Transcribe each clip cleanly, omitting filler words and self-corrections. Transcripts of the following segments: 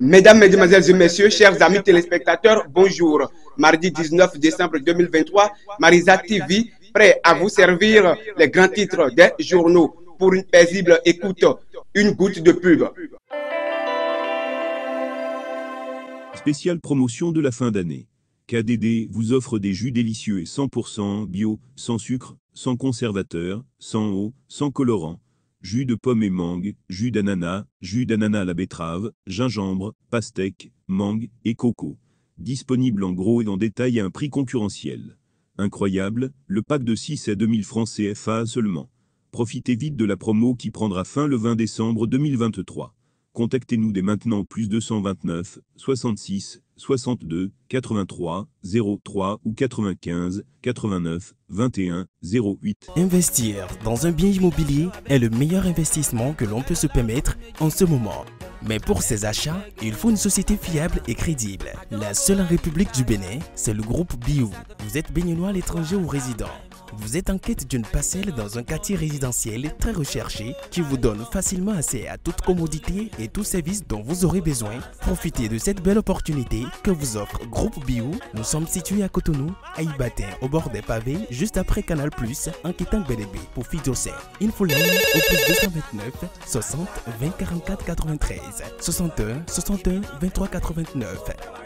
Mesdames, Mesdemoiselles et Messieurs, chers amis téléspectateurs, bonjour. Mardi 19 décembre 2023, Marisa TV, prêt à vous servir les grands titres des journaux pour une paisible écoute. Une goutte de pub. Spéciale promotion de la fin d'année. KDD vous offre des jus délicieux et 100% bio, sans sucre, sans conservateur, sans eau, sans colorant. Jus de pomme et mangue, jus d'ananas à la betterave, gingembre, pastèque, mangue et coco. Disponible en gros et en détail à un prix concurrentiel. Incroyable, le pack de 6 à 2000 francs CFA seulement. Profitez vite de la promo qui prendra fin le 20 décembre 2023. Contactez-nous dès maintenant au plus 229 66 62 83 03 ou 95 89 21 08. Investir dans un bien immobilier est le meilleur investissement que l'on peut se permettre en ce moment. Mais pour ces achats, il faut une société fiable et crédible. La seule en République du Bénin, c'est le groupe Biou. Vous êtes béninois à l'étranger ou résident. Vous êtes en quête d'une parcelle dans un quartier résidentiel très recherché qui vous donne facilement accès à toute commodité et tout service dont vous aurez besoin. Profitez de cette belle opportunité que vous offre Groupe Biou. Nous sommes situés à Cotonou, à Ibatin, au bord des pavés, juste après Canal+, en quittant Bédébé pour Fidjosé. Infoline au plus 229 60 20 44 93 61 61 23 89.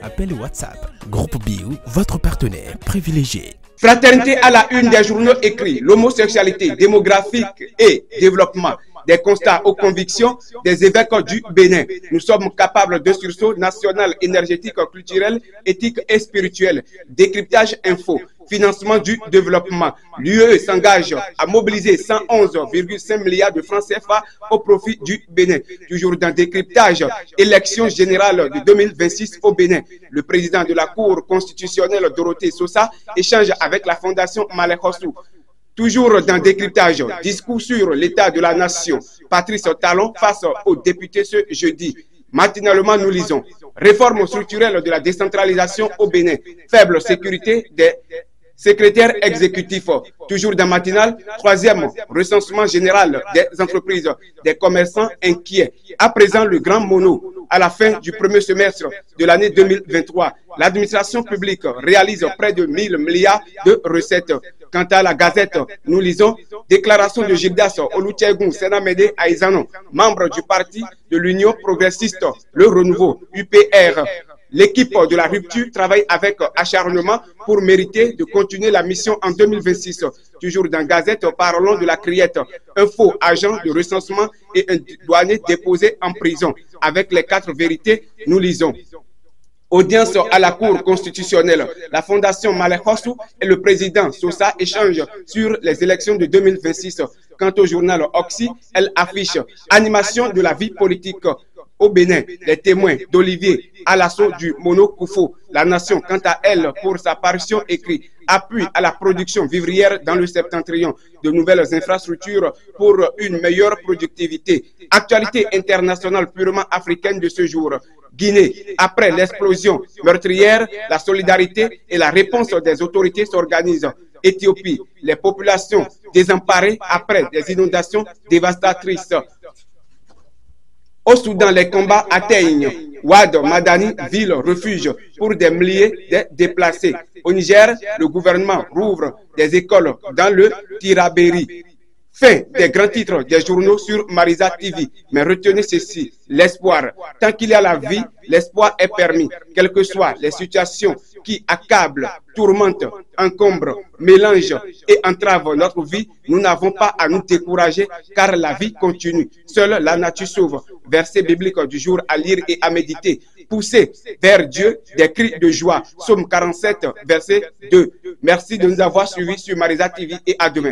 Appel WhatsApp. Groupe Biou, votre partenaire privilégié. Fraternité à la une des journaux écrits, l'homosexualité démographique et développement, des constats aux convictions des évêques du Bénin. Nous sommes capables de sursaut national, énergétique, culturel, éthique et spirituel. Décryptage info, financement du développement. L'UE s'engage à mobiliser 111,5 milliards de francs CFA au profit du Bénin. Toujours dans décryptage, élection générale de 2026 au Bénin. Le président de la Cour constitutionnelle, Dorothée Sosa, échange avec la Fondation Malekhossou. Toujours dans décryptage, discours sur l'état de la nation. Patrice Talon face aux députés ce jeudi. Matinalement, nous lisons réforme structurelle de la décentralisation au Bénin. Faible sécurité des secrétaire exécutif. Toujours dans matinal, troisième recensement général des entreprises, des commerçants inquiets. À présent, le grand mono. À la fin du premier semestre de l'année 2023, l'administration publique réalise près de 1000 milliards de recettes. Quant à la Gazette, nous lisons déclaration de Gildas Olusegun Senamede Aïzanon, membre du parti de l'Union progressiste, le renouveau, UPR. L'équipe de la rupture travaille avec acharnement pour mériter de continuer la mission en 2026. Toujours dans Gazette, parlons de la criette. Un faux agent de recensement et un douanier déposé en prison. Avec les 4 vérités, nous lisons. Audience à la Cour constitutionnelle. La Fondation Malekhossou et le président Sosa échangent sur les élections de 2026. Quant au journal Oxy, elle affiche animation de la vie politique. Au Bénin, les témoins d'Olivier à l'assaut du Mono-Koufo. La Nation, quant à elle, pour sa parution écrite, appui à la production vivrière dans le septentrion, de nouvelles infrastructures pour une meilleure productivité. Actualité internationale purement africaine de ce jour. Guinée, après l'explosion meurtrière, la solidarité et la réponse des autorités s'organisent. Éthiopie, les populations désemparées après des inondations dévastatrices. Au Soudan, les combats atteignent Ouad Madani, ville refuge pour des milliers de déplacés. Au Niger, le gouvernement rouvre des écoles dans le Tirabéri. Fin des grands titres des journaux sur Marisa TV. Mais retenez ceci, l'espoir. Tant qu'il y a la vie, l'espoir est permis. Quelles que soient les situations qui accablent, tourmentent, encombrent, mélangent et entravent notre vie, nous n'avons pas à nous décourager car la vie continue. Seule la nature sauve. Verset biblique du jour à lire et à méditer. Poussez vers Dieu des cris de joie. Psaume 47, verset 2. Merci de nous avoir suivis sur Marisa TV et à demain.